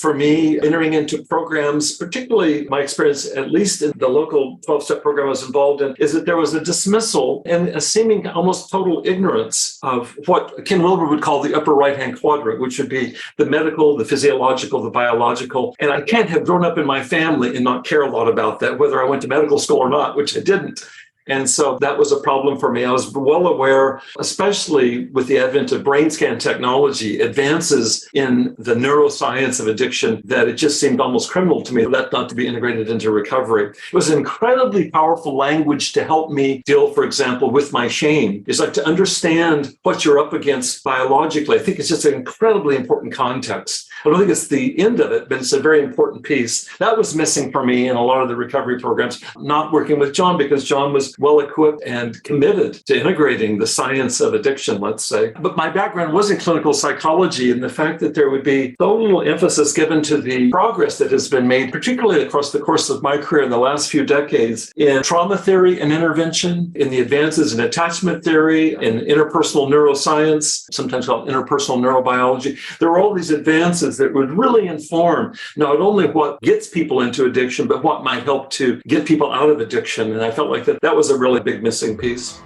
for me entering into programs, particularly my experience, at least in the local 12-step program I was involved in, is that there was a dismissal and a seeming almost total ignorance of what Ken Wilber would call the upper right-hand quadrant, which would be the medical, the physiological, the biological. And I can't have grown up in my family and not care a lot about that, whether I went to medical school or not, which I didn't. And so that was a problem for me. I was well aware, especially with the advent of brain scan technology, advances in the neuroscience of addiction, that it just seemed almost criminal to me that not to be integrated into recovery. It was an incredibly powerful language to help me deal, for example, with my shame. It's like to understand what you're up against biologically. I think it's just an incredibly important context. I don't think it's the end of it, but it's a very important piece. That was missing for me in a lot of the recovery programs, not working with John, because John was well-equipped and committed to integrating the science of addiction, let's say. But my background was in clinical psychology, and the fact that there would be so little emphasis given to the progress that has been made, particularly across the course of my career in the last few decades, in trauma theory and intervention, in the advances in attachment theory, in interpersonal neuroscience, sometimes called interpersonal neurobiology. There were all these advances that would really inform not only what gets people into addiction, but what might help to get people out of addiction. And I felt like that was a really big missing piece.